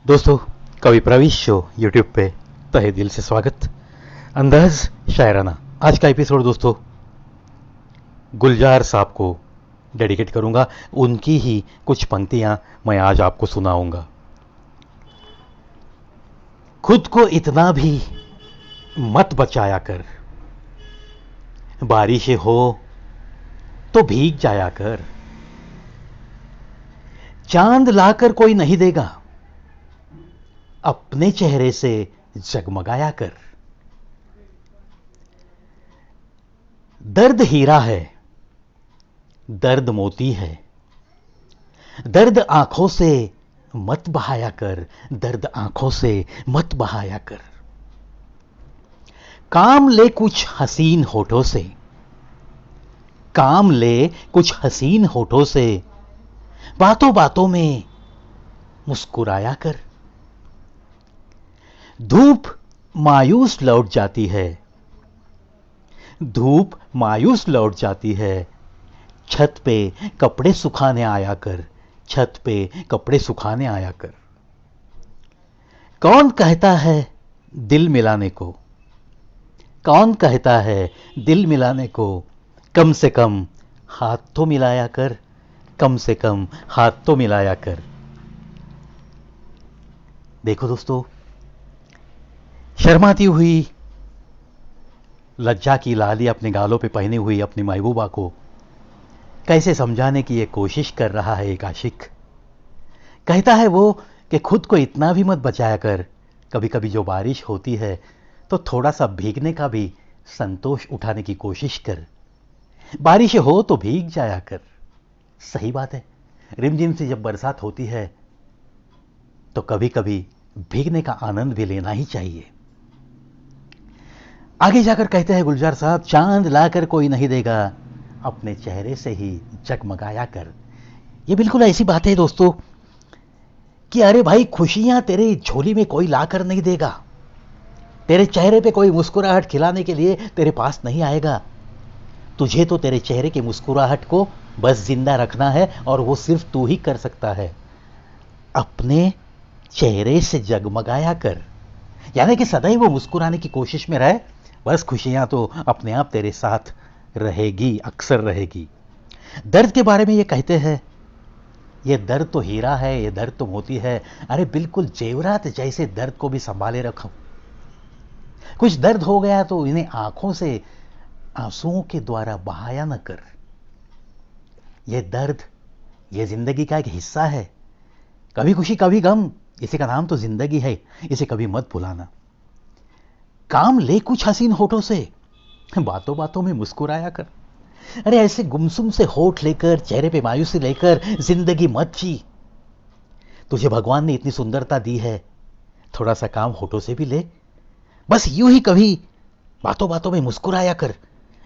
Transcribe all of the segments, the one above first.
दोस्तों, कवि प्रवीश show YouTube पे तहे दिल से स्वागत। अंदाज शायराना आज का एपिसोड दोस्तों गुलजार साहब को डेडिकेट करूंगा। उनकी ही कुछ पंक्तियां मैं आज आपको सुनाऊंगा। खुद को इतना भी मत बचाया कर, बारिश हो तो भीग जाया कर, चांद लाकर कोई नहीं देगा, अपने चेहरे से जगमगाया कर। दर्द हीरा है, दर्द मोती है, दर्द आंखों से मत बहाया कर, दर्द आंखों से मत बहाया कर। काम ले कुछ हसीन होठों से, काम ले कुछ हसीन होठों से, बातों बातों में मुस्कुराया कर। धूप मायूस लौट जाती है, धूप मायूस लौट जाती है, छत पे कपड़े सुखाने आया कर, छत पे कपड़े सुखाने आया कर। कौन कहता है दिल मिलाने को, कौन कहता है दिल मिलाने को, कम से कम हाथ तो मिलाया कर, कम से कम हाथ तो मिलाया कर। देखो दोस्तों, शर्माती हुई लज्जा की लाली अपने गालों पे पहनी हुई अपनी महबूबा को कैसे समझाने की ये कोशिश कर रहा है एक आशिक। कहता है वो कि खुद को इतना भी मत बचाया कर, कभी कभी जो बारिश होती है तो थोड़ा सा भीगने का भी संतोष उठाने की कोशिश कर। बारिश हो तो भीग जाया कर। सही बात है, रिमझिम से जब बरसात होती है तो कभी कभी भीगने का आनंद भी लेना ही चाहिए। आगे जाकर कहते हैं गुलजार साहब, चांद लाकर कोई नहीं देगा, अपने चेहरे से ही जगमगाया कर। ये बिल्कुल ऐसी बात है दोस्तों कि अरे भाई, खुशियां तेरे झोली में कोई लाकर नहीं देगा, तेरे चेहरे पे कोई मुस्कुराहट खिलाने के लिए तेरे पास नहीं आएगा। तुझे तो तेरे चेहरे की मुस्कुराहट को बस जिंदा रखना है और वो सिर्फ तू ही कर सकता है। अपने चेहरे से जगमगाया कर, यानी कि सदैव वो मुस्कुराने की कोशिश में रहे। बस खुशियां तो अपने आप तेरे साथ रहेगी, अक्सर रहेगी। दर्द के बारे में ये कहते हैं, ये दर्द तो हीरा है, ये दर्द तो मोती है। अरे बिल्कुल जेवरात जैसे दर्द को भी संभाले रखो। कुछ दर्द हो गया तो इन्हें आंखों से आंसुओं के द्वारा बहाया न कर। ये दर्द, ये जिंदगी का एक हिस्सा है। कभी खुशी कभी गम, इसी का नाम तो जिंदगी है, इसे कभी मत भुलाना। काम ले कुछ हसीन होठों से, बातों बातों में मुस्कुराया कर। अरे ऐसे गुमसुम से होठ लेकर, चेहरे पे मायूसी लेकर जिंदगी मत जी। तुझे भगवान ने इतनी सुंदरता दी है, थोड़ा सा काम होठों से भी ले। बस यूं ही कभी बातों बातों में मुस्कुराया कर।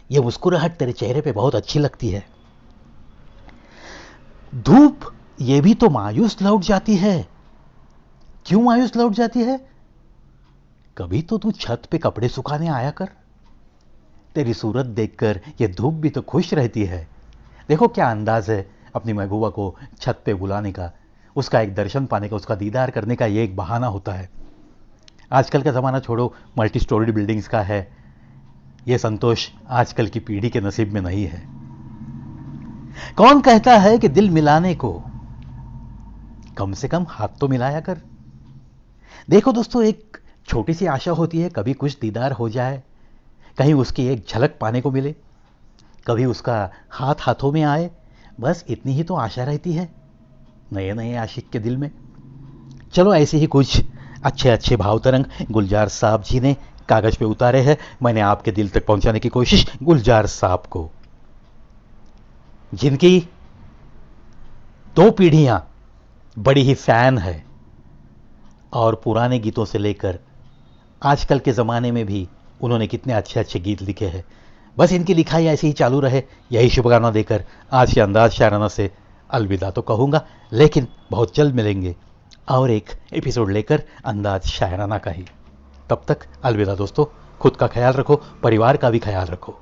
यह मुस्कुराहट तेरे चेहरे पे बहुत अच्छी लगती है। धूप ये भी तो मायूस लौट जाती है। क्यों मायूस लौट जाती है? कभी तो तू छत पे कपड़े सुखाने आया कर। तेरी सूरत देखकर ये धूप भी तो खुश रहती है। देखो क्या अंदाज है अपनी महबूबा को छत पे बुलाने का, उसका एक दर्शन पाने का, उसका दीदार करने का ये एक बहाना होता है। आजकल का ज़माना छोड़ो, मल्टी स्टोरी बिल्डिंग्स का है। ये संतोष आजकल की पीढ़ी के नसीब में नहीं है। कौन कहता है कि दिल मिलाने को, कम से कम हाथ तो मिलाया कर। देखो दोस्तों, एक छोटी सी आशा होती है, कभी कुछ दीदार हो जाए, कहीं उसकी एक झलक पाने को मिले, कभी उसका हाथ हाथों में आए। बस इतनी ही तो आशा रहती है नए नए आशिक के दिल में। चलो, ऐसे ही कुछ अच्छे अच्छे भाव तरंग गुलजार साहब जी ने कागज पे उतारे हैं, मैंने आपके दिल तक पहुंचाने की कोशिश। गुलजार साहब को, जिनकी दो पीढ़ियां बड़ी ही फैन है और पुराने गीतों से लेकर आजकल के ज़माने में भी उन्होंने कितने अच्छे अच्छे गीत लिखे हैं। बस इनकी लिखाई ऐसे ही चालू रहे, यही शुभकामना देकर आज के अंदाज शायराना से अलविदा तो कहूँगा, लेकिन बहुत जल्द मिलेंगे और एक एपिसोड लेकर अंदाज शायराना का ही। तब तक अलविदा दोस्तों, खुद का ख्याल रखो, परिवार का भी ख्याल रखो।